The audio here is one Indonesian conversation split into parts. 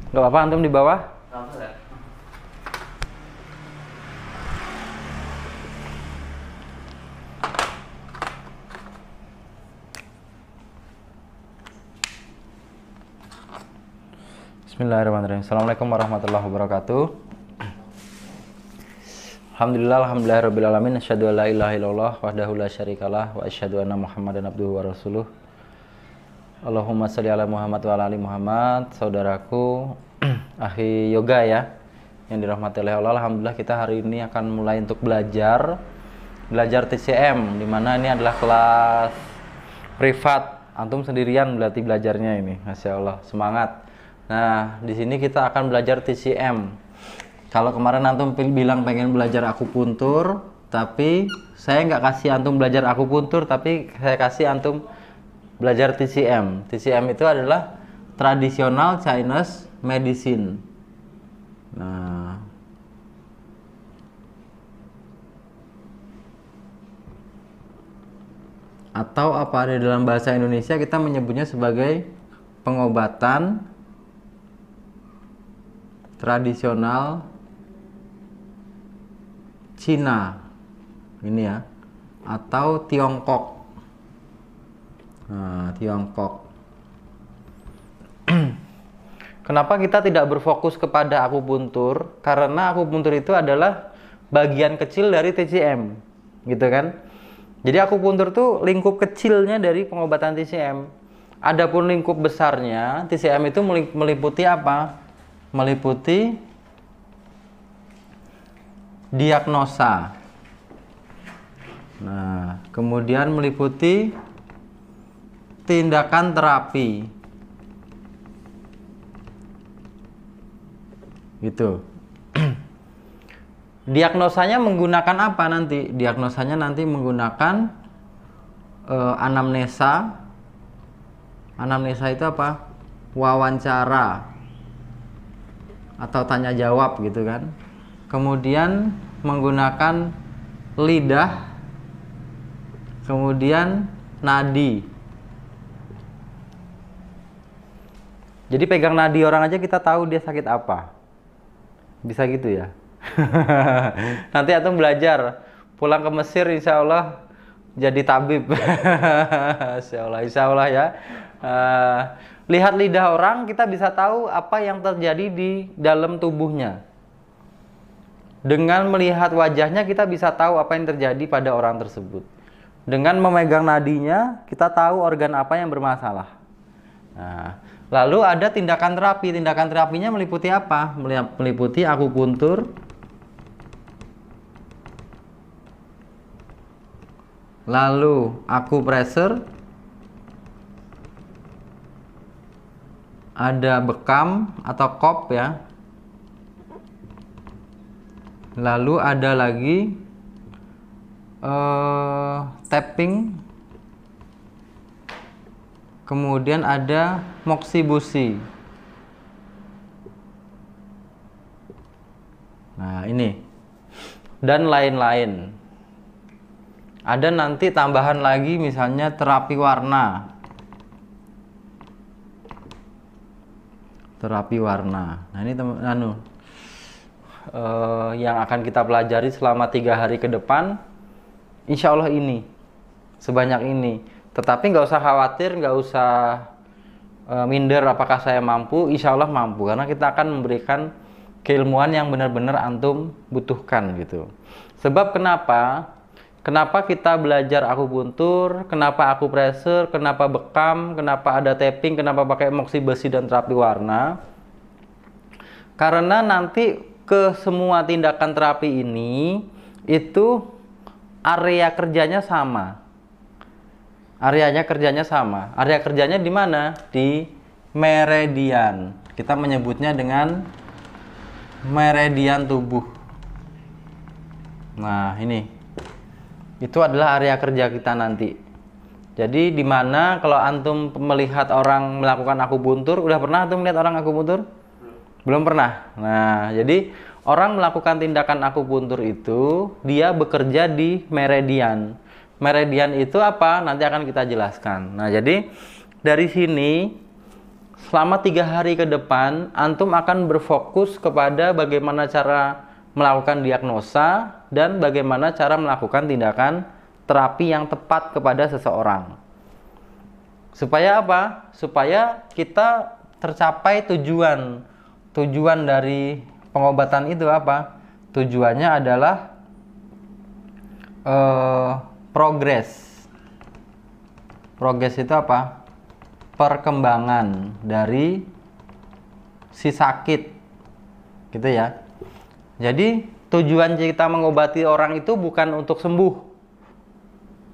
Nggak apa-apa antum di bawah? Bismillahirrahmanirrahim. Assalamualaikum warahmatullahi wabarakatuh. Alhamdulillahirrabbilalamin. Asyhadu an la ilaha illallah wahdahu la syarikalah wa asyhadu anna Muhammadan abduhu wa rasuluh. Allahumma sholli ala Muhammad wa ala ali Muhammad. Saudaraku, ahli yoga ya, yang dirahmati oleh Allah. Alhamdulillah kita hari ini akan mulai untuk belajar TCM, dimana ini adalah kelas privat. Antum sendirian berarti belajarnya ini, masya Allah, semangat. Nah, di sini kita akan belajar TCM. Kalau kemarin antum bilang pengen belajar akupuntur, tapi saya nggak kasih antum belajar akupuntur, tapi saya kasih antum belajar TCM. TCM itu adalah tradisional Chinese medicine. Nah, atau apa ada dalam bahasa Indonesia kita menyebutnya sebagai pengobatan tradisional Cina ini ya, atau Tiongkok. Nah, Tiongkok. Kenapa kita tidak berfokus kepada akupuntur? Karena akupuntur itu adalah bagian kecil dari TCM, gitu kan? Jadi akupuntur tuh lingkup kecilnya dari pengobatan TCM. Adapun lingkup besarnya, TCM itu meliputi apa? Meliputi diagnosa. Nah, kemudian meliputi tindakan terapi. Gitu. Diagnosanya menggunakan apa nanti? Diagnosanya nanti menggunakan anamnesa. Anamnesa itu apa? Wawancara atau tanya jawab gitu kan. Kemudian menggunakan lidah, kemudian nadi. Jadi pegang nadi orang aja kita tahu dia sakit apa. Bisa gitu ya. Nanti antum belajar, pulang ke Mesir insya Allah jadi tabib. Insya Allah ya. Lihat lidah orang kita bisa tahu apa yang terjadi di dalam tubuhnya. Dengan melihat wajahnya kita bisa tahu apa yang terjadi pada orang tersebut. Dengan memegang nadinya kita tahu organ apa yang bermasalah. Nah, lalu ada tindakan terapi. Tindakan terapinya meliputi apa? Meliputi akupuntur, lalu akupressure, ada bekam atau kop ya. Lalu ada lagi tapping, kemudian ada moxibusi. Nah ini dan lain-lain. Ada nanti tambahan lagi misalnya terapi warna. Terapi warna. Nah ini yang akan kita pelajari selama 3 hari ke depan, insya Allah ini sebanyak ini. Tetapi nggak usah khawatir, nggak usah minder apakah saya mampu. Insya Allah mampu, karena kita akan memberikan keilmuan yang benar-benar antum butuhkan gitu. Sebab kenapa kita belajar akupuntur, kenapa akupressure, kenapa bekam, kenapa ada tapping, kenapa pakai moxibusi dan terapi warna? Karena nanti ke semua tindakan terapi ini itu area kerjanya sama. Area kerjanya di mana? Di meridian. Kita menyebutnya dengan meridian tubuh. Nah, ini. Itu adalah area kerja kita nanti. Jadi di mana kalau antum melihat orang melakukan akupuntur, udah pernah antum melihat orang akupuntur? Belum pernah. Nah, jadi orang melakukan tindakan akupuntur itu dia bekerja di meridian. Meridian itu apa? Nanti akan kita jelaskan. Nah, jadi dari sini selama 3 hari ke depan, antum akan berfokus kepada bagaimana cara melakukan diagnosa dan bagaimana cara melakukan tindakan terapi yang tepat kepada seseorang. Supaya apa? Supaya kita tercapai tujuan. Tujuan dari pengobatan itu apa? Tujuannya adalah progres. Progres itu apa? Perkembangan dari si sakit, gitu ya. Jadi tujuan kita mengobati orang itu bukan untuk sembuh,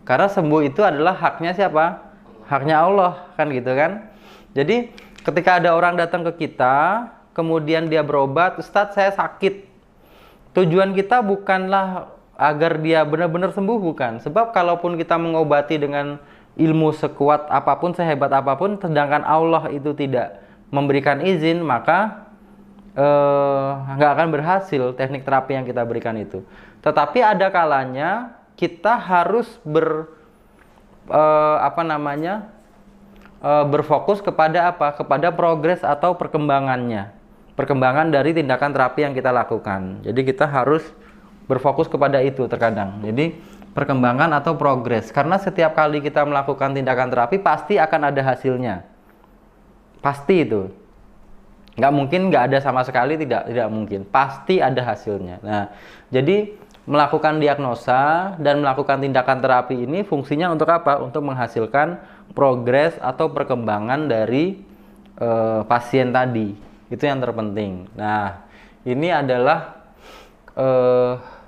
karena sembuh itu adalah haknya siapa? Haknya Allah, kan gitu kan. Jadi ketika ada orang datang ke kita, kemudian dia berobat, Ustadz saya sakit, tujuan kita bukanlah agar dia benar-benar sembuh, bukan. Sebab kalaupun kita mengobati dengan ilmu sekuat apapun, sehebat apapun, sedangkan Allah itu tidak memberikan izin, maka nggak akan berhasil teknik terapi yang kita berikan itu. Tetapi ada kalanya kita harus berfokus kepada apa? Kepada progres atau perkembangannya, perkembangan dari tindakan terapi yang kita lakukan. Jadi kita harus berfokus kepada itu terkadang. Jadi perkembangan atau progres, karena setiap kali kita melakukan tindakan terapi pasti akan ada hasilnya, pasti itu, nggak mungkin nggak ada sama sekali, tidak mungkin, pasti ada hasilnya. Nah, jadi melakukan diagnosa dan melakukan tindakan terapi ini fungsinya untuk apa? Untuk menghasilkan progres atau perkembangan dari pasien tadi, itu yang terpenting. Nah, ini adalah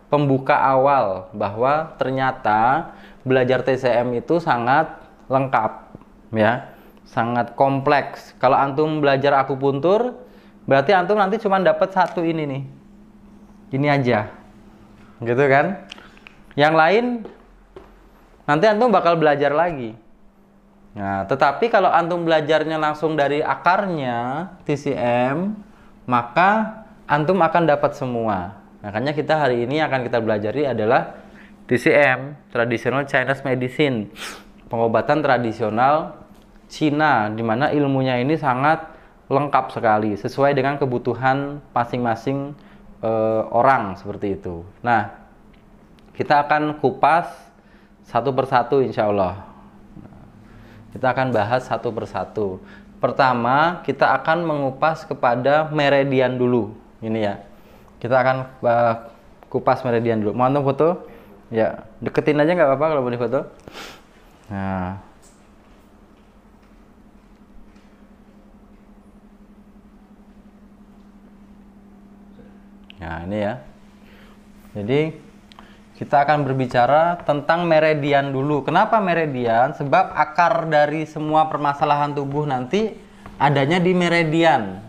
pembuka awal bahwa ternyata belajar TCM itu sangat lengkap, ya, sangat kompleks. Kalau antum belajar akupuntur, berarti antum nanti cuma dapat satu ini nih, ini aja, gitu kan? Yang lain nanti antum bakal belajar lagi. Nah, tetapi kalau antum belajarnya langsung dari akarnya TCM, maka antum akan dapat semua. Makanya kita hari ini akan kita pelajari adalah TCM, Traditional Chinese Medicine, pengobatan tradisional Cina, di mana ilmunya ini sangat lengkap sekali, sesuai dengan kebutuhan masing-masing orang, seperti itu. Nah, kita akan kupas satu persatu insya Allah. Kita akan bahas satu persatu. Pertama, kita akan mengupas kepada meridian dulu, ini ya. Kita akan kupas meridian dulu. Mau antum foto? Ya, deketin aja nggak apa-apa kalau mau difoto. Nah, ini ya. Jadi kita akan berbicara tentang meridian dulu. Kenapa meridian? Sebab akar dari semua permasalahan tubuh nanti adanya di meridian.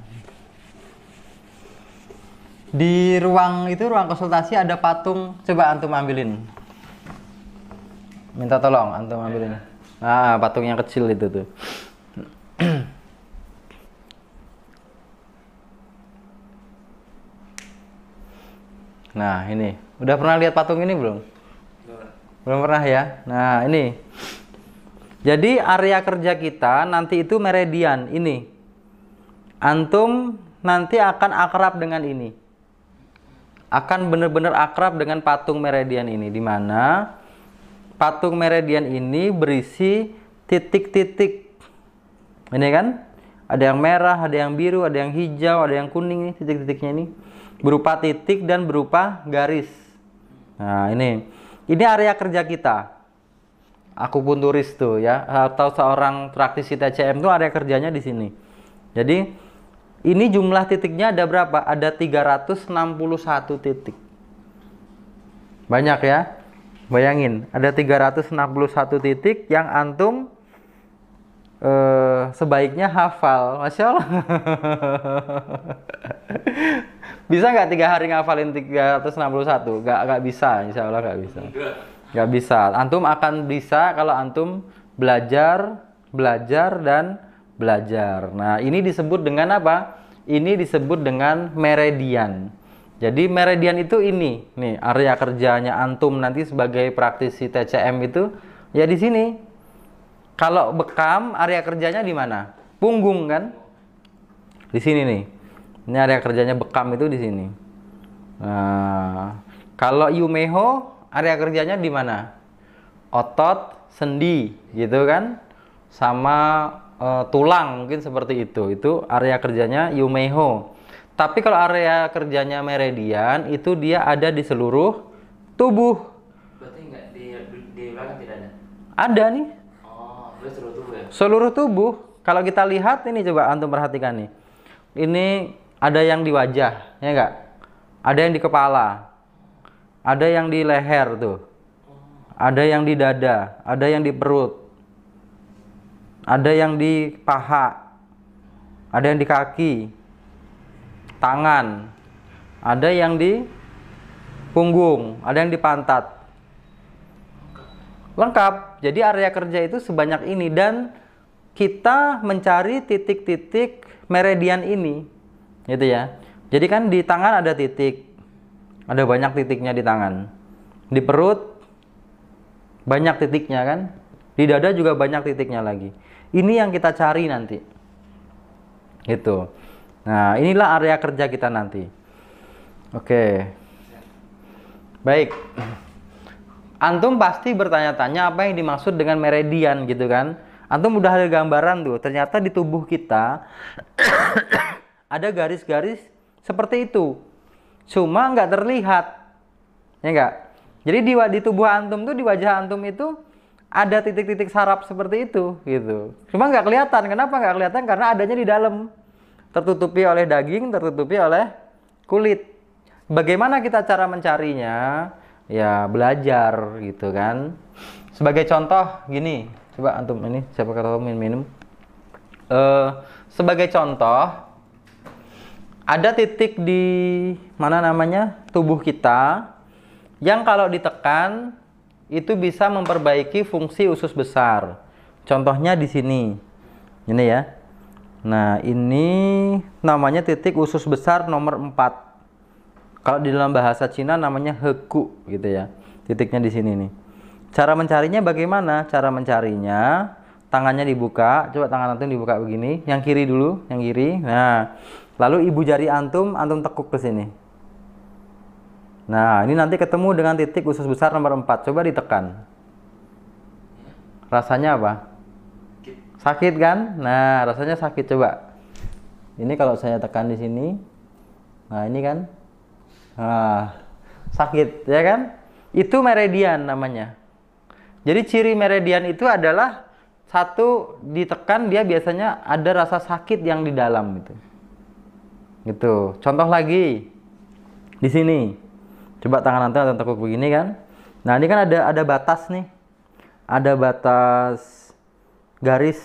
Di ruang konsultasi ada patung, coba antum ambilin. Minta tolong antum ambilin. Nah, patung yang kecil itu tuh. Nah, ini. Udah pernah lihat patung ini belum? Belum pernah ya? Nah, ini. Jadi area kerja kita nanti itu meridian ini. Antum nanti akan akrab dengan ini. Akan benar-benar akrab dengan patung meridian ini, di mana patung meridian ini berisi titik-titik. Ini kan? Ada yang merah, ada yang biru, ada yang hijau, ada yang kuning nih, titik-titiknya ini. Berupa titik dan berupa garis. Nah, ini area kerja kita. Akupunturis tuh ya, atau seorang praktisi TCM tuh area kerjanya di sini. Jadi ini jumlah titiknya ada berapa? Ada 361 titik. Banyak ya? Bayangin, ada 361 titik yang antum sebaiknya hafal. Masya Allah. Bisa nggak 3 hari ngafalin 361? Nggak bisa, insya Allah nggak bisa. Nggak bisa. Antum akan bisa kalau antum belajar, dan belajar. Nah, ini disebut dengan apa? Ini disebut dengan meridian. Jadi meridian itu ini, nih area kerjanya antum nanti sebagai praktisi TCM itu ya di sini. Kalau bekam area kerjanya di mana? Punggung kan? Di sini nih. Ini area kerjanya bekam itu di sini. Nah, kalau Yumeho area kerjanya di mana? Otot, sendi, gitu kan? Sama tulang mungkin seperti itu. Itu area kerjanya Yumeho. Tapi kalau area kerjanya meridian itu dia ada di seluruh tubuh. Berarti nggak di belakang tidak ada? Ada nih. Oh, berarti seluruh tubuh ya? Seluruh tubuh. Kalau kita lihat ini coba antum perhatikan nih. Ini ada yang di wajah, ya enggak? Ada yang di kepala. Ada yang di leher tuh. Ada yang di dada, ada yang di perut. Ada yang di paha. Ada yang di kaki. Tangan. Ada yang di punggung, ada yang di pantat. Lengkap. Jadi area kerja itu sebanyak ini dan kita mencari titik-titik meridian ini. Gitu ya. Jadi kan di tangan ada titik. Ada banyak titiknya di tangan. Di perut banyak titiknya kan? Di dada juga banyak titiknya lagi. Ini yang kita cari nanti. Gitu. Nah, inilah area kerja kita nanti. Oke. Baik. Antum pasti bertanya-tanya apa yang dimaksud dengan meridian gitu kan? Antum udah ada gambaran tuh. Ternyata di tubuh kita ada garis-garis seperti itu. Cuma nggak terlihat. Ya nggak? Jadi di tubuh antum tuh, di wajah antum itu ada titik-titik saraf seperti itu gitu. Cuma nggak kelihatan. Kenapa nggak kelihatan? Karena adanya di dalam. Tertutupi oleh daging, tertutupi oleh kulit. Bagaimana kita cara mencarinya? Ya belajar gitu kan. Sebagai contoh gini, coba antum ini siapa kata minum. Sebagai contoh, ada titik di mana namanya tubuh kita yang kalau ditekan itu bisa memperbaiki fungsi usus besar. Contohnya di sini, ini ya. Nah, ini namanya titik usus besar nomor 4. Kalau di dalam bahasa Cina namanya heku gitu ya. Titiknya di sini nih. Cara mencarinya bagaimana? Cara mencarinya tangannya dibuka. Coba tangan antum dibuka begini. Yang kiri dulu, yang kiri. Nah, lalu ibu jari antum tekuk ke sini. Nah, ini nanti ketemu dengan titik usus besar nomor 4. Coba ditekan. Rasanya apa? Sakit kan? Nah, rasanya sakit coba. Ini kalau saya tekan di sini. Nah, ini kan. Nah, sakit ya kan? Itu meridian namanya. Jadi ciri meridian itu adalah satu ditekan dia biasanya ada rasa sakit yang di dalam gitu. Gitu. Contoh lagi. Di sini. Coba tangan antum tekuk begini kan. Nah, ini kan ada batas nih. Ada batas garis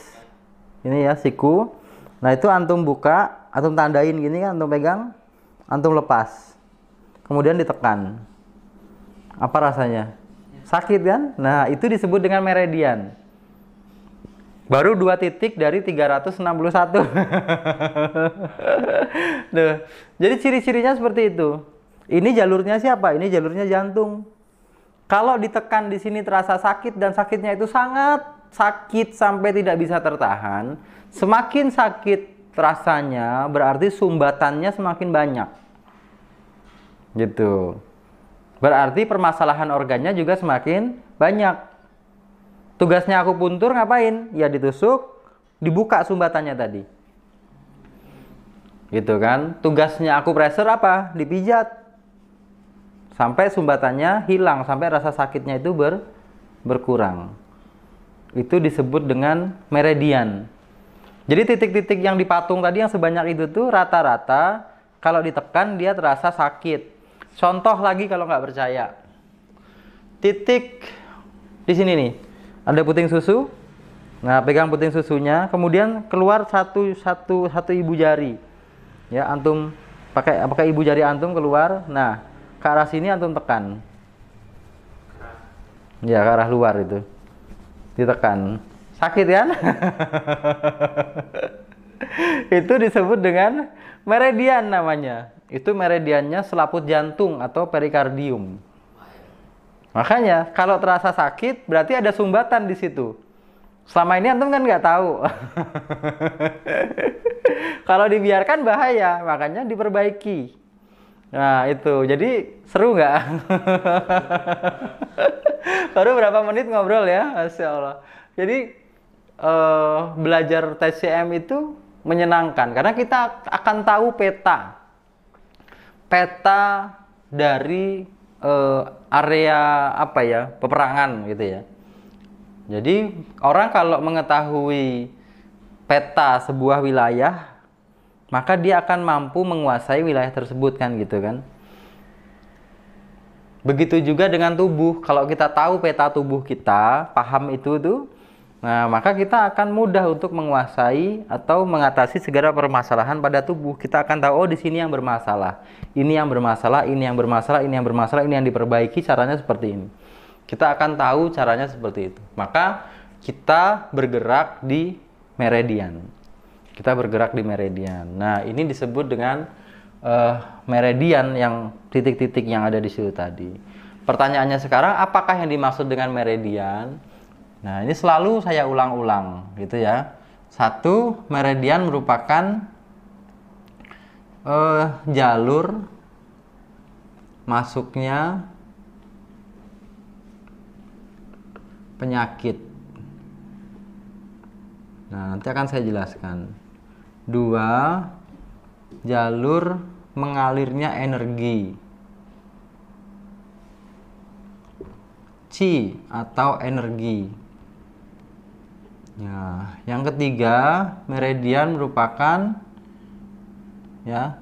ini ya, siku. Nah, itu antum buka, antum tandain gini kan, antum pegang, antum lepas. Kemudian ditekan. Apa rasanya? Sakit kan? Nah, itu disebut dengan meridian. Baru 2 titik dari 361. Duh. Jadi ciri-cirinya seperti itu. Ini jalurnya siapa? Ini jalurnya jantung. Kalau ditekan di sini terasa sakit dan sakitnya itu sangat sakit sampai tidak bisa tertahan, semakin sakit rasanya berarti sumbatannya semakin banyak. Gitu. Berarti permasalahan organnya juga semakin banyak. Tugasnya akupuntur ngapain? Ya ditusuk, dibuka sumbatannya tadi. Gitu kan? Tugasnya akupressor apa? Dipijat. Sampai sumbatannya hilang, sampai rasa sakitnya itu berkurang. Itu disebut dengan meridian. Jadi titik-titik yang dipatung tadi yang sebanyak itu tuh rata-rata kalau ditekan dia terasa sakit. Contoh lagi kalau nggak percaya. Titik di sini nih, ada puting susu. Nah, pegang puting susunya, kemudian keluar satu ibu jari. Ya, antum pakai ibu jari antum keluar. Nah, ke arah sini antum tekan. Ya, ke arah luar itu. Ditekan. Sakit kan? Itu disebut dengan meridian namanya. Itu meridiannya selaput jantung atau perikardium. Makanya kalau terasa sakit berarti ada sumbatan di situ. Selama ini antum kan nggak tahu. Kalau dibiarkan bahaya, makanya diperbaiki. Nah itu, jadi seru nggak? Baru berapa menit ngobrol ya, Masya Allah. Jadi belajar TCM itu menyenangkan karena kita akan tahu peta dari area apa ya, peperangan gitu ya. Jadi orang kalau mengetahui peta sebuah wilayah, maka dia akan mampu menguasai wilayah tersebut kan gitu kan. Begitu juga dengan tubuh, kalau kita tahu peta tubuh kita, paham itu tuh, nah maka kita akan mudah untuk menguasai atau mengatasi segala permasalahan pada tubuh. Kita akan tahu, oh di sini yang bermasalah, ini yang bermasalah, ini yang bermasalah, ini yang bermasalah, ini yang diperbaiki, caranya seperti ini. Kita akan tahu caranya seperti itu. Maka kita bergerak di meridian. Kita bergerak di meridian. Nah, ini disebut dengan meridian yang titik-titik yang ada di situ tadi. Pertanyaannya sekarang, apakah yang dimaksud dengan meridian? Nah, ini selalu saya ulang-ulang, gitu ya. Satu, meridian merupakan jalur masuknya penyakit. Nah, nanti akan saya jelaskan. Dua, jalur mengalirnya energi. Qi atau energi. Ya, yang ketiga, meridian merupakan ya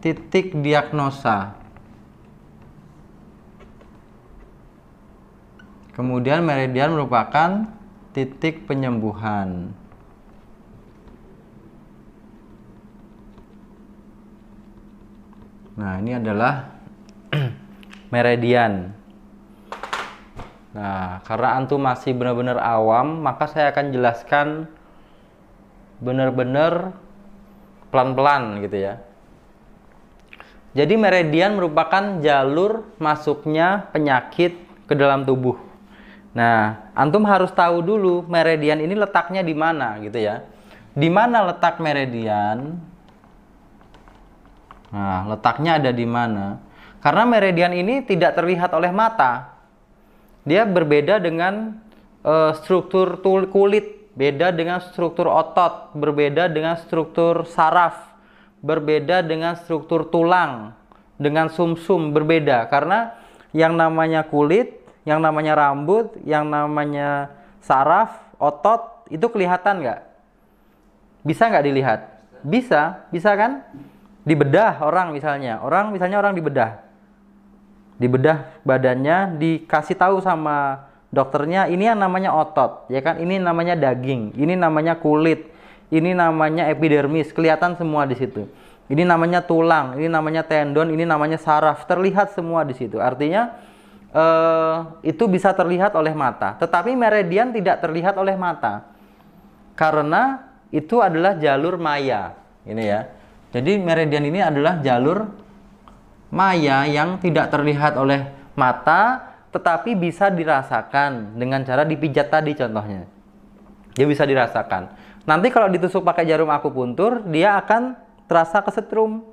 titik diagnosa. Kemudian meridian merupakan titik penyembuhan. Nah, ini adalah meridian. Nah, karena antum masih benar-benar awam, maka saya akan jelaskan benar-benar pelan-pelan gitu ya. Jadi meridian merupakan jalur masuknya penyakit ke dalam tubuh. Nah, antum harus tahu dulu meridian ini letaknya di mana gitu ya. Di mana letak meridian? Nah, letaknya ada di mana? Karena meridian ini tidak terlihat oleh mata. Dia berbeda dengan struktur kulit, beda dengan struktur otot, berbeda dengan struktur saraf, berbeda dengan struktur tulang, dengan sumsum berbeda. Karena yang namanya kulit, yang namanya rambut, yang namanya saraf, otot, itu kelihatan nggak? Bisa nggak dilihat? Bisa, bisa kan? Dibedah orang misalnya orang dibedah. Dibedah badannya, dikasih tahu sama dokternya, ini yang namanya otot, ya kan? Ini namanya daging, ini namanya kulit, ini namanya epidermis, kelihatan semua di situ. Ini namanya tulang, ini namanya tendon, ini namanya saraf, terlihat semua di situ. Artinya itu bisa terlihat oleh mata, tetapi meridian tidak terlihat oleh mata karena itu adalah jalur maya. Ini ya. Jadi meridian ini adalah jalur maya yang tidak terlihat oleh mata, tetapi bisa dirasakan dengan cara dipijat tadi contohnya. Dia bisa dirasakan. Nanti kalau ditusuk pakai jarum akupuntur, dia akan terasa kesetrum.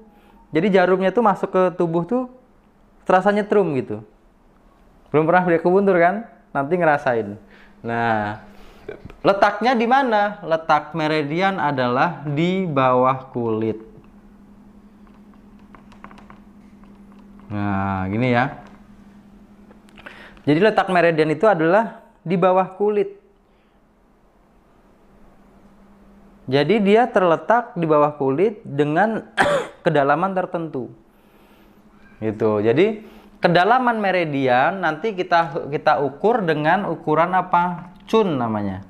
Jadi jarumnya tuh masuk ke tubuh tuh terasa nyetrum gitu. Belum pernah beli akupuntur kan? Nanti ngerasain. Nah, letaknya di mana? Letak meridian adalah di bawah kulit. Nah, gini ya. Jadi letak meridian itu adalah di bawah kulit. Jadi dia terletak di bawah kulit dengan kedalaman tertentu. Gitu. Jadi kedalaman meridian nanti kita ukur dengan ukuran apa? Cun namanya.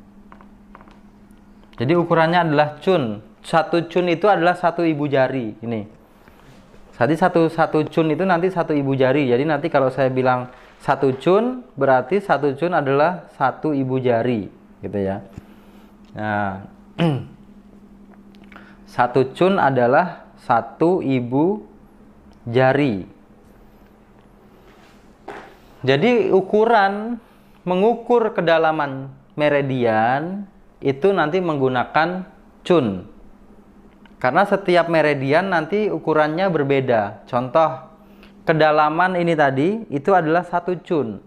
Jadi ukurannya adalah cun. Satu cun itu adalah satu ibu jari. Ini. Jadi satu cun itu nanti satu ibu jari. Jadi nanti kalau saya bilang satu cun, berarti satu cun adalah satu ibu jari, gitu ya. Nah, satu cun adalah satu ibu jari. Jadi ukuran mengukur kedalaman meridian itu nanti menggunakan cun. Karena setiap meridian nanti ukurannya berbeda. Contoh, kedalaman ini tadi itu adalah 1 cun.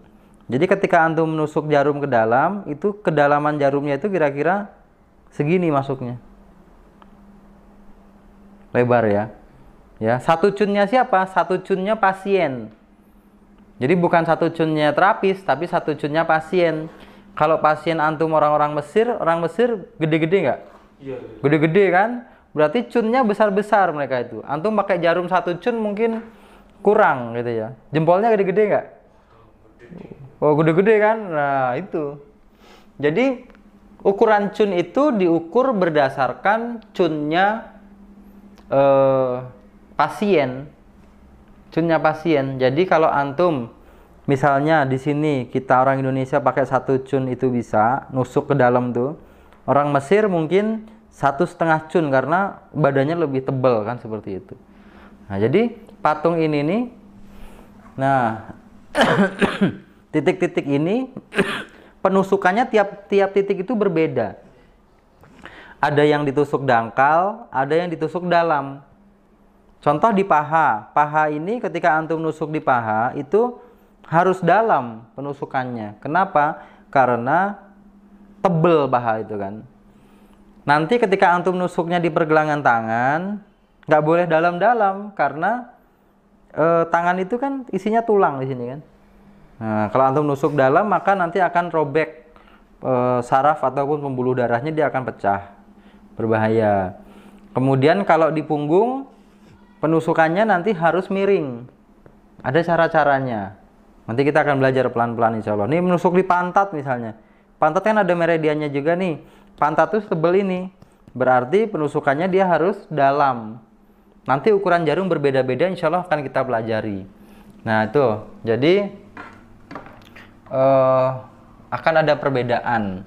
Jadi ketika antum menusuk jarum ke dalam, itu kedalaman jarumnya itu kira-kira segini masuknya. Lebar ya. Ya, 1 cunnya siapa? 1 cunnya pasien. Jadi bukan 1 cunnya terapis, tapi 1 cunnya pasien. Kalau pasien antum orang Mesir gede-gede nggak? Iya. Gede-gede kan? Berarti cunnya besar-besar mereka itu. Antum pakai jarum 1 cun mungkin kurang gitu ya. Jempolnya gede-gede nggak? Oh, gede-gede kan? Nah, itu. Jadi ukuran cun itu diukur berdasarkan cunnya pasien. Cunnya pasien. Jadi kalau antum misalnya di sini kita orang Indonesia pakai 1 cun itu bisa nusuk ke dalam tuh. Orang Mesir mungkin 1,5 cun karena badannya lebih tebal kan seperti itu. Nah, jadi patung ini nih, nah titik-titik ini penusukannya tiap titik itu berbeda. Ada yang ditusuk dangkal, ada yang ditusuk dalam. Contoh di paha. Paha ini ketika antum nusuk di paha itu harus dalam penusukannya. Kenapa? Karena tebel paha itu kan. Nanti ketika antum nusuknya di pergelangan tangan, nggak boleh dalam-dalam karena tangan itu kan isinya tulang di sini kan. Nah, kalau antum nusuk dalam maka nanti akan robek saraf ataupun pembuluh darahnya, dia akan pecah, berbahaya. Kemudian kalau di punggung penusukannya nanti harus miring. Ada cara-caranya. Nanti kita akan belajar pelan-pelan insya Allah. Ini menusuk di pantat misalnya. Pantat kan ada meridiannya juga nih. Pantat tuh tebel ini, berarti penusukannya dia harus dalam. Nanti ukuran jarum berbeda-beda, insya Allah akan kita pelajari. Nah itu, jadi akan ada perbedaan.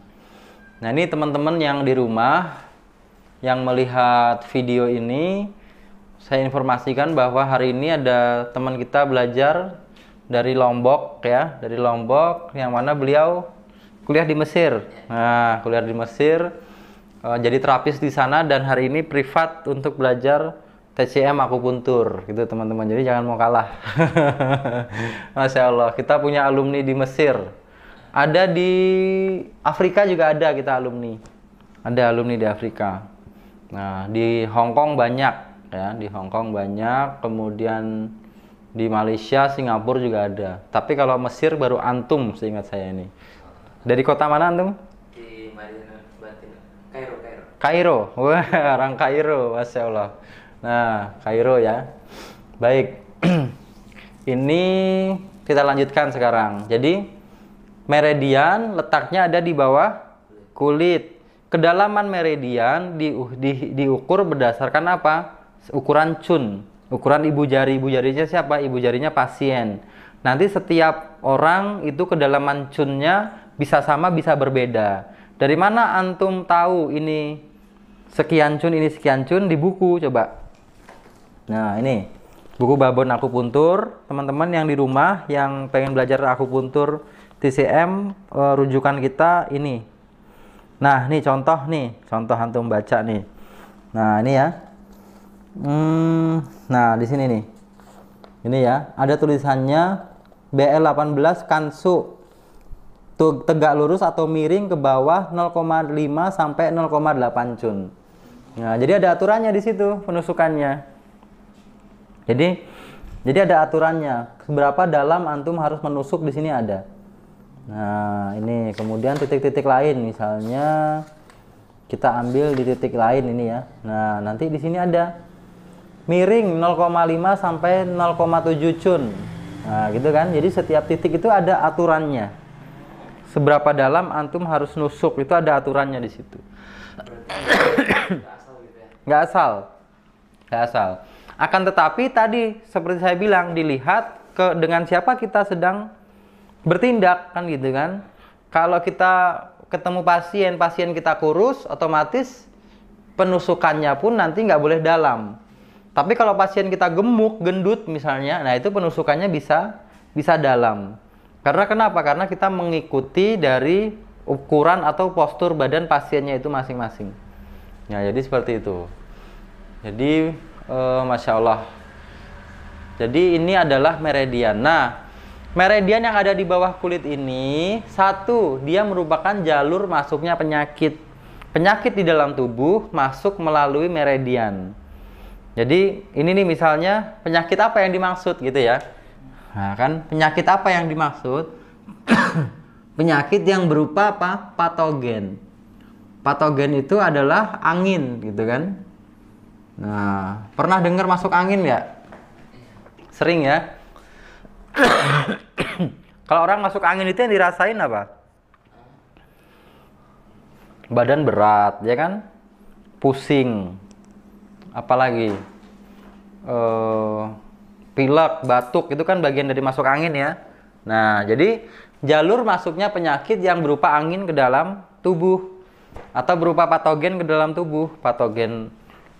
Nah ini teman-teman yang di rumah, yang melihat video ini, saya informasikan bahwa hari ini ada teman kita belajar dari Lombok ya, dari Lombok, yang mana beliau kuliah di Mesir. Nah, kuliah di Mesir, jadi terapis di sana dan hari ini privat untuk belajar TCM akupuntur, gitu teman-teman. Jadi jangan mau kalah. Masya Allah, kita punya alumni di Mesir. Ada di Afrika juga ada kita alumni. Ada alumni di Afrika. Nah, di Hong Kong banyak ya, di Hong Kong banyak. Kemudian di Malaysia, Singapura juga ada. Tapi kalau Mesir baru antum, seingat saya ini. Dari kota mana antum? Di Madinah, Batin, Kairo. Kairo. Wah, orang Kairo, Masya Allah. Nah, Kairo ya. Baik. Ini kita lanjutkan sekarang. Jadi meridian letaknya ada di bawah kulit. Kedalaman meridian diukur berdasarkan apa? Ukuran cun. Ukuran ibu jari. Ibu jarinya siapa? Ibu jarinya pasien. Nanti setiap orang itu kedalaman cunnya bisa sama, bisa berbeda. Dari mana antum tahu ini sekian cun, ini sekian cun? Di buku coba. Nah ini buku babon akupuntur. Teman-teman yang di rumah yang pengen belajar akupuntur TCM, rujukan kita ini. Nah ini contoh antum baca nih. Nah ini ya. Nah di sini nih. Ini ya, ada tulisannya BL18 Kansu. Tegak lurus atau miring ke bawah 0,5 sampai 0,8 cun. Nah, jadi ada aturannya di situ penusukannya. Jadi ada aturannya. Seberapa dalam antum harus menusuk di sini ada. Nah, ini kemudian titik-titik lain misalnya kita ambil di titik lain ini ya. Nah, nanti di sini ada miring 0,5 sampai 0,7 cun. Nah, gitu kan. Jadi setiap titik itu ada aturannya. Seberapa dalam antum harus nusuk itu ada aturannya di situ. Nggak asal. Akan tetapi tadi seperti saya bilang, dilihat dengan siapa kita sedang bertindak kan gitu kan. Kalau kita ketemu pasien kita kurus, otomatis penusukannya pun nanti nggak boleh dalam. Tapi kalau pasien kita gemuk, gendut misalnya, nah itu penusukannya bisa dalam. Karena kenapa? Karena kita mengikuti dari ukuran atau postur badan pasiennya itu masing-masing. Ya, jadi seperti itu. Jadi Masya Allah. Jadi ini adalah meridian. Nah, meridian yang ada di bawah kulit ini, satu, dia merupakan jalur masuknya penyakit. Penyakit di dalam tubuh masuk melalui meridian. Jadi ini nih misalnya penyakit apa yang dimaksud gitu ya. Nah kan penyakit apa yang dimaksud? Penyakit yang berupa apa? Patogen. Patogen itu adalah angin gitu kan. Nah, pernah dengar masuk angin nggak? Sering ya. Kalau orang masuk angin itu yang dirasain apa? Badan berat, ya kan? Pusing. Apalagi pilek, batuk, itu kan bagian dari masuk angin ya. Nah, jadi jalur masuknya penyakit yang berupa angin ke dalam tubuh atau berupa patogen ke dalam tubuh. Patogen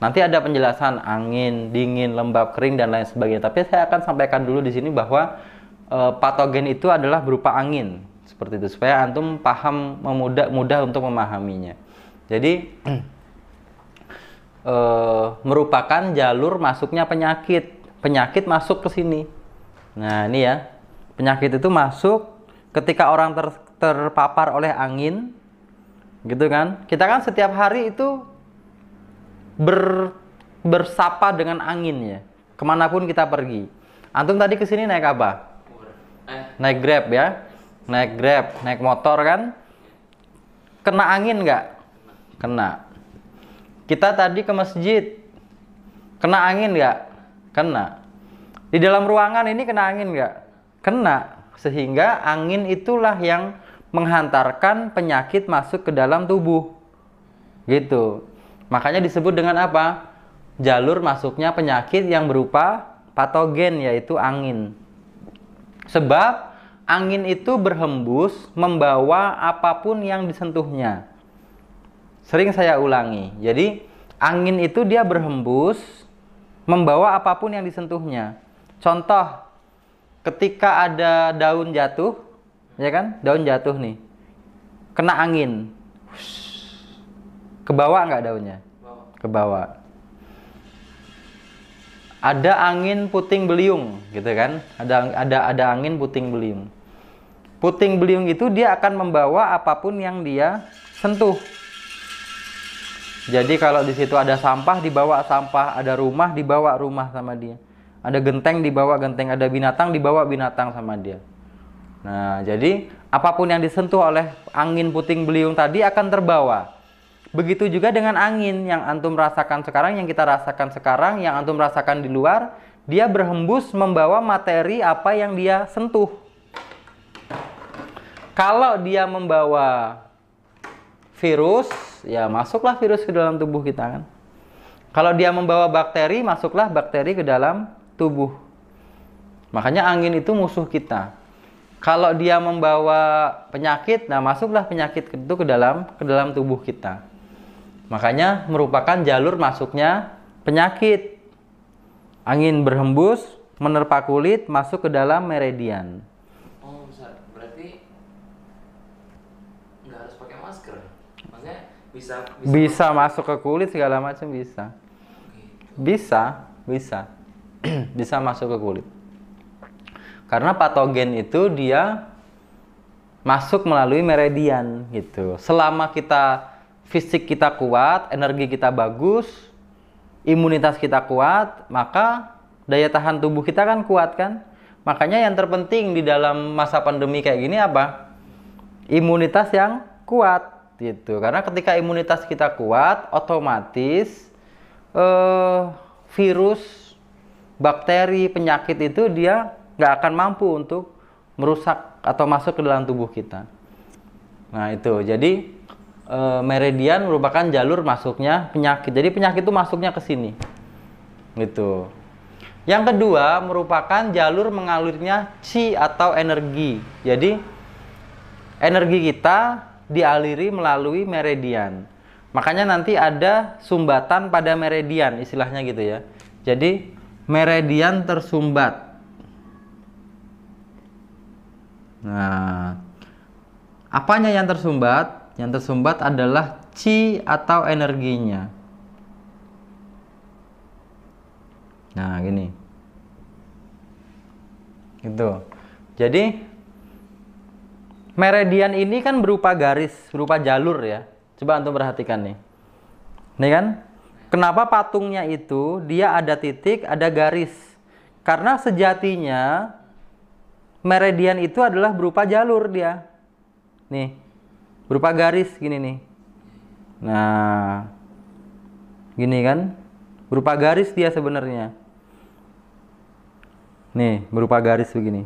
nanti ada penjelasan angin, dingin, lembab, kering dan lain sebagainya. Tapi saya akan sampaikan dulu di sini bahwa patogen itu adalah berupa angin seperti itu supaya antum paham, mudah untuk memahaminya. Jadi merupakan jalur masuknya penyakit. Penyakit masuk ke sini. Nah, ini ya. Penyakit itu masuk ketika orang terpapar oleh angin. Gitu kan? Kita kan setiap hari itu bersapa dengan angin ya. Kemanapun kita pergi. Antum tadi ke sini naik apa? Naik Grab ya. Naik Grab, naik motor kan? Kena angin nggak? Kena. Kita tadi ke masjid, kena angin nggak? Kena. Di dalam ruangan ini kena angin nggak? Kena. Sehingga angin itulah yang menghantarkan penyakit masuk ke dalam tubuh. Gitu. Makanya disebut dengan apa? Jalur masuknya penyakit yang berupa patogen, yaitu angin. Sebab angin itu berhembus membawa apapun yang disentuhnya. Sering saya ulangi. Jadi angin itu dia berhembus membawa apapun yang disentuhnya. Contoh, ketika ada daun jatuh, ya kan? Daun jatuh nih. Kena angin. Kebawa nggak daunnya? Kebawa. Ada angin puting beliung, gitu kan? Ada angin puting beliung. Puting beliung itu dia akan membawa apapun yang dia sentuh. Jadi kalau di situ ada sampah, dibawa sampah, ada rumah, dibawa rumah sama dia. Ada genteng, dibawa genteng, ada binatang, dibawa binatang sama dia. Nah, jadi apapun yang disentuh oleh angin puting beliung tadi akan terbawa. Begitu juga dengan angin yang antum rasakan sekarang, yang kita rasakan sekarang, yang antum rasakan di luar, dia berhembus membawa materi apa yang dia sentuh. Kalau dia membawa virus, ya masuklah virus ke dalam tubuh kita kan. Kalau dia membawa bakteri, masuklah bakteri ke dalam tubuh. Makanya angin itu musuh kita. Kalau dia membawa penyakit, nah masuklah penyakit itu ke dalam tubuh kita. Makanya merupakan jalur masuknya penyakit. Angin berhembus, menerpa kulit, masuk ke dalam meridian. Oh, berarti nggak harus pakai masker. Maksudnya bisa masuk ke kulit segala macam bisa. Bisa bisa masuk ke kulit. Karena patogen itu dia masuk melalui meridian gitu. Selama fisik kita kuat, energi kita bagus, imunitas kita kuat, maka daya tahan tubuh kita kan kuat kan. Makanya yang terpenting di dalam masa pandemi kayak gini apa? Imunitas yang kuat gitu. Karena ketika imunitas kita kuat, otomatis virus, bakteri, penyakit itu dia nggak akan mampu untuk merusak atau masuk ke dalam tubuh kita. Nah itu, jadi meridian merupakan jalur masuknya penyakit. Jadi penyakit itu masuknya ke sini, gitu. Yang kedua merupakan jalur mengalirnya qi atau energi. Jadi energi kita dialiri melalui meridian. Makanya nanti ada sumbatan pada meridian, istilahnya gitu ya. Jadi meridian tersumbat. Nah, Apanya yang tersumbat? Yang tersumbat adalah qi atau energinya. Nah, gini. Itu. Jadi meridian ini kan berupa garis, berupa jalur ya. Coba antum perhatikan nih. Nih kan? Kenapa patungnya itu dia ada titik, ada garis? Karena sejatinya meridian itu adalah berupa jalur dia. Nih. Berupa garis gini nih. Nah. Gini kan? Berupa garis dia sebenarnya. Nih, berupa garis begini.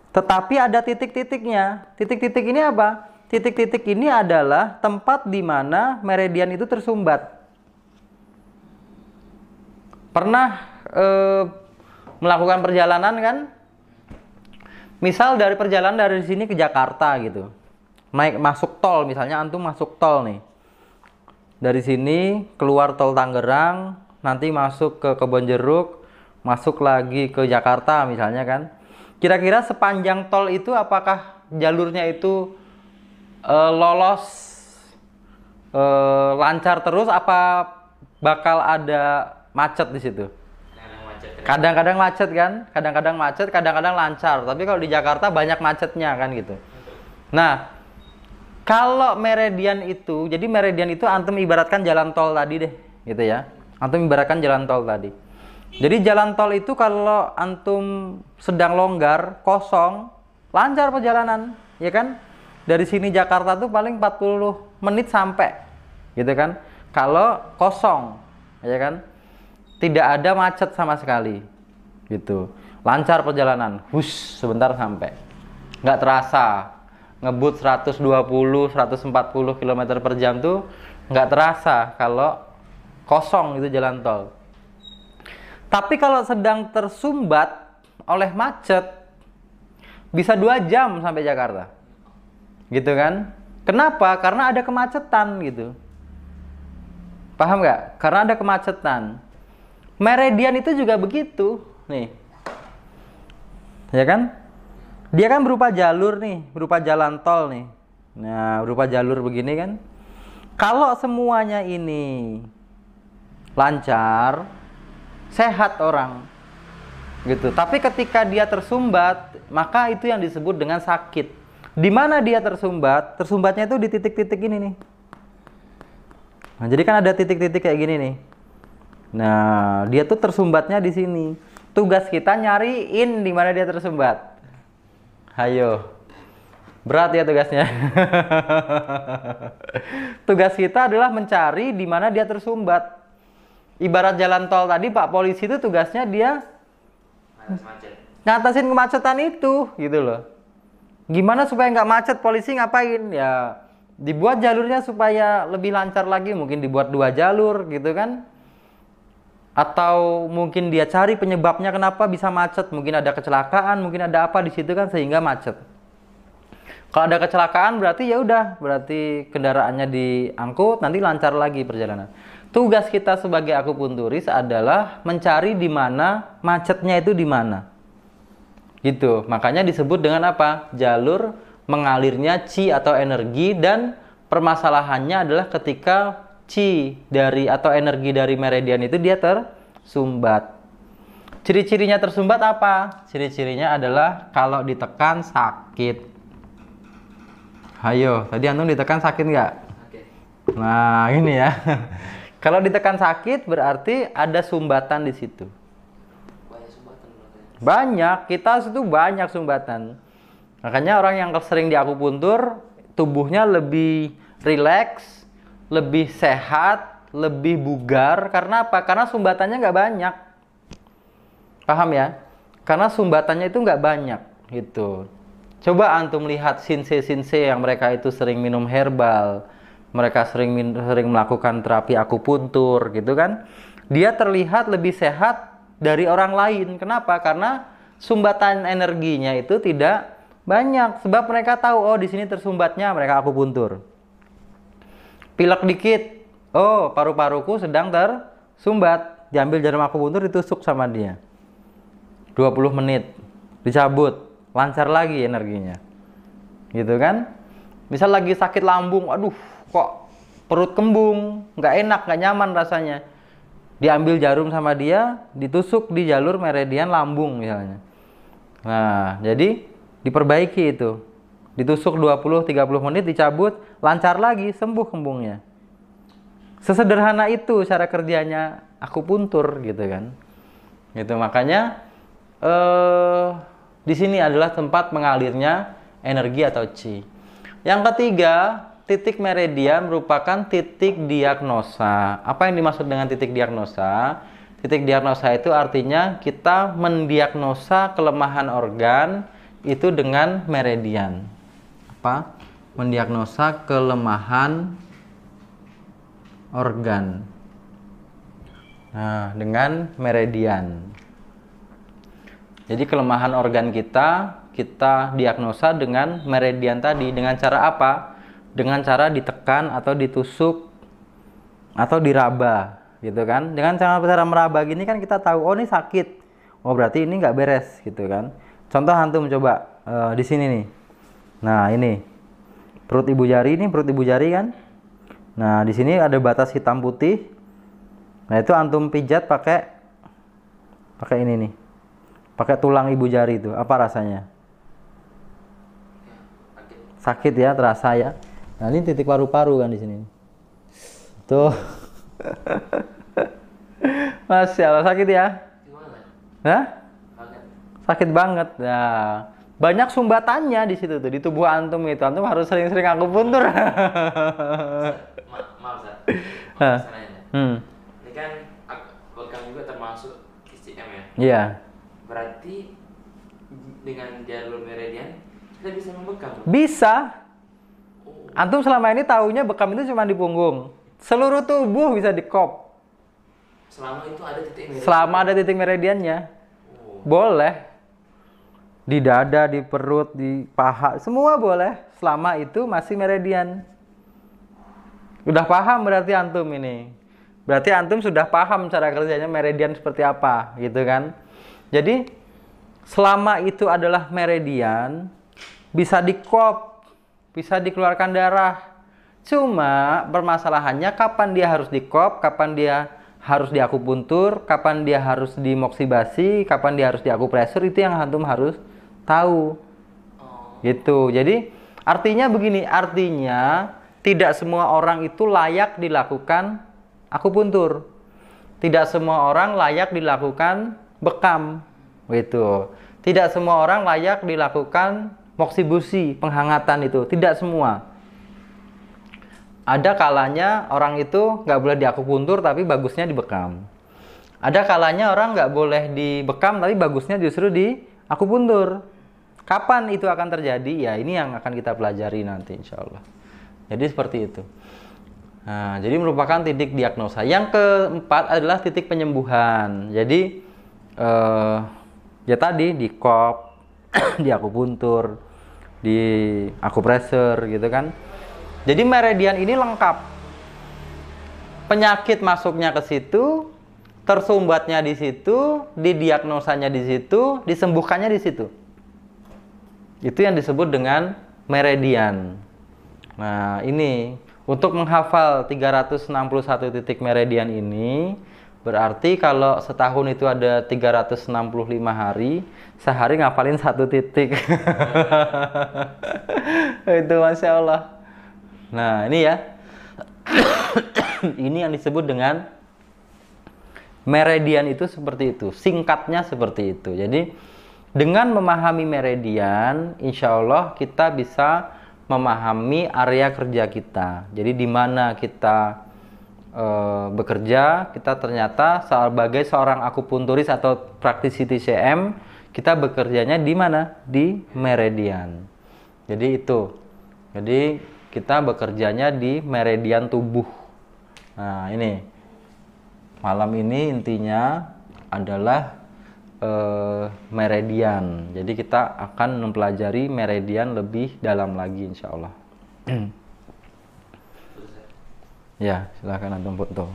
Tetapi ada titik-titiknya. Titik-titik ini apa? Titik-titik ini adalah tempat di mana meridian itu tersumbat. Pernah melakukan perjalanan kan? Misal dari perjalanan dari sini ke Jakarta gitu. Masuk tol misalnya, antum masuk tol nih. Dari sini keluar tol Tangerang, nanti masuk ke Kebonjeruk, masuk lagi ke Jakarta misalnya kan. Kira-kira sepanjang tol itu apakah jalurnya itu lolos, lancar terus, apa bakal ada macet di situ? Kadang-kadang macet kan, kadang-kadang macet, kadang-kadang lancar. Tapi kalau di Jakarta banyak macetnya kan gitu. Nah, kalau meridian itu, jadi meridian itu antum ibaratkan jalan tol tadi deh, gitu ya. Antum ibaratkan jalan tol tadi. Jadi jalan tol itu kalau antum sedang longgar, kosong, lancar perjalanan, ya kan? Dari sini Jakarta tuh paling 40 menit sampai, gitu kan? Kalau kosong, ya kan? Tidak ada macet sama sekali, gitu. Lancar perjalanan, hush, sebentar sampai. Nggak terasa, ngebut 120, 140 km per jam tuh nggak terasa kalau kosong itu jalan tol. Tapi kalau sedang tersumbat oleh macet, bisa 2 jam sampai Jakarta. Gitu kan? Kenapa? Karena ada kemacetan gitu. Paham nggak? Karena ada kemacetan. Meridian itu juga begitu. Nih. Ya kan? Dia kan berupa jalur nih, berupa jalan tol nih. Nah, berupa jalur begini kan. Kalau semuanya ini lancar, sehat orang gitu. Tapi ketika dia tersumbat, maka itu yang disebut dengan sakit. Di mana dia tersumbat? Tersumbatnya itu di titik-titik ini nih. Nah, jadi kan ada titik-titik kayak gini nih. Nah, dia tuh tersumbatnya di sini. Tugas kita nyariin di mana dia tersumbat. Hayo. Berat ya tugasnya. Tugas kita adalah mencari di mana dia tersumbat. Ibarat jalan tol tadi, Pak Polisi itu tugasnya dia ngatasin kemacetan itu, gitu loh. Gimana supaya nggak macet, polisi ngapain? Ya, dibuat jalurnya supaya lebih lancar lagi, mungkin dibuat 2 jalur, gitu kan? Atau mungkin dia cari penyebabnya kenapa bisa macet, mungkin ada kecelakaan, mungkin ada apa di situ kan sehingga macet. Kalau ada kecelakaan berarti ya udah, berarti kendaraannya diangkut, nanti lancar lagi perjalanan. Tugas kita sebagai akupunturis adalah mencari di mana macetnya itu di mana. Gitu. Makanya disebut dengan apa? Jalur mengalirnya qi atau energi, dan permasalahannya adalah ketika qi dari atau energi dari meridian itu dia tersumbat. Ciri-cirinya tersumbat apa? Ciri-cirinya adalah kalau ditekan sakit. Hayo, tadi antum ditekan sakit nggak? Sakit. Nah, ini ya. Kalau ditekan sakit berarti ada sumbatan di situ. Banyak sumbatan berarti. Banyak, kita itu banyak sumbatan. Makanya orang yang sering di akupuntur tubuhnya lebih rileks, lebih sehat, lebih bugar. Karena apa? Karena sumbatannya nggak banyak. Paham ya? Karena sumbatannya itu nggak banyak gitu. Coba antum lihat sinse-sinse yang mereka itu sering minum herbal, mereka sering melakukan terapi akupuntur gitu kan. Dia terlihat lebih sehat dari orang lain. Kenapa? Karena sumbatan energinya itu tidak banyak. Sebab mereka tahu, oh di sini tersumbatnya, mereka akupuntur. Pilek dikit, oh paru-paruku sedang tersumbat, diambil jarum akupuntur, ditusuk sama dia. 20 menit, dicabut, lancar lagi energinya. Gitu kan? Misal lagi sakit lambung, aduh kok perut kembung, nggak enak, nggak nyaman rasanya. Diambil jarum sama dia, ditusuk di jalur meridian lambung misalnya. Nah, jadi diperbaiki itu. Ditusuk 20-30 menit, dicabut, lancar lagi, sembuh kembungnya. Sesederhana itu cara kerjanya akupuntur gitu kan. Gitu makanya di sini adalah tempat mengalirnya energi atau chi. Yang ketiga, titik meridian merupakan titik diagnosa. Apa yang dimaksud dengan titik diagnosa? Titik diagnosa itu artinya kita mendiagnosa kelemahan organ itu dengan meridian. Apa? Mendiagnosa kelemahan organ. Nah, dengan meridian. Jadi kelemahan organ kita diagnosa dengan meridian tadi. Dengan cara apa? Dengan cara ditekan atau ditusuk atau diraba, gitu kan? Dengan cara meraba gini kan kita tahu, oh ini sakit. Oh berarti ini nggak beres, gitu kan? Contoh antum coba di sini nih. Nah ini perut ibu jari, ini perut ibu jari kan? Nah di sini ada batas hitam putih. Nah itu antum pijat pakai ini nih. Pakai tulang ibu jari itu, apa rasanya? Sakit ya, terasa ya. Nah ini titik paru-paru kan di sini. Tuh. Masya Allah, sakit ya? Hah? Sakit banget. Nah, banyak sumbatannya di situ tuh, di tubuh antum itu. Antum harus sering-sering akupuntur. Maaf, Zat. Ini kan bekam juga termasuk ICM ya? Iya. Berarti dengan jalur meridian kita bisa membekam? Bisa. Antum selama ini taunya bekam itu cuma di punggung. Seluruh tubuh bisa dikop. Selama itu ada titik meridian? Selama ada titik meridiannya. Boleh. Di dada, di perut, di paha, semua boleh. Selama itu masih meridian. Udah paham berarti antum ini. Berarti antum sudah paham cara kerjanya meridian seperti apa, gitu kan? Jadi selama itu adalah meridian, bisa dikop, bisa dikeluarkan darah. Cuma permasalahannya kapan dia harus dikop, kapan dia harus diakupuntur, kapan dia harus dimoksibasi, kapan dia harus diakupresur, itu yang antum harus tahu. Gitu. Jadi artinya begini, artinya tidak semua orang itu layak dilakukan akupuntur. Tidak semua orang layak dilakukan bekam. Gitu. Tidak semua orang layak dilakukan moksibusi, penghangatan itu. Tidak semua. Ada kalanya orang itu nggak boleh diakupuntur tapi bagusnya dibekam. Ada kalanya orang nggak boleh dibekam tapi bagusnya justru diakupuntur. Kapan itu akan terjadi? Ya ini yang akan kita pelajari nanti insya Allah. Jadi seperti itu. Nah, jadi merupakan titik diagnosa. Yang keempat adalah titik penyembuhan. Jadi ya tadi di kop, di akupuntur, di akupresur gitu kan. Jadi meridian ini lengkap. Penyakit masuknya ke situ, tersumbatnya di situ, didiagnosanya di situ, disembuhkannya di situ. Itu yang disebut dengan meridian. Nah, ini untuk menghafal 361 titik meridian ini berarti kalau setahun itu ada 365 hari, sehari ngafalin 1 titik. Itu Masya Allah. Nah, ini ya. Ini yang disebut dengan meridian itu seperti itu. Singkatnya seperti itu. Jadi, dengan memahami meridian, insya Allah kita bisa memahami area kerja kita. Jadi, di mana kita bekerja, kita ternyata sebagai seorang akupunturis atau praktisi TCM, kita bekerjanya di mana? Di meridian. Jadi itu. Jadi kita bekerjanya di meridian tubuh. Nah ini malam ini intinya adalah meridian. Jadi kita akan mempelajari meridian lebih dalam lagi insya Allah. Ya silahkan antum foto.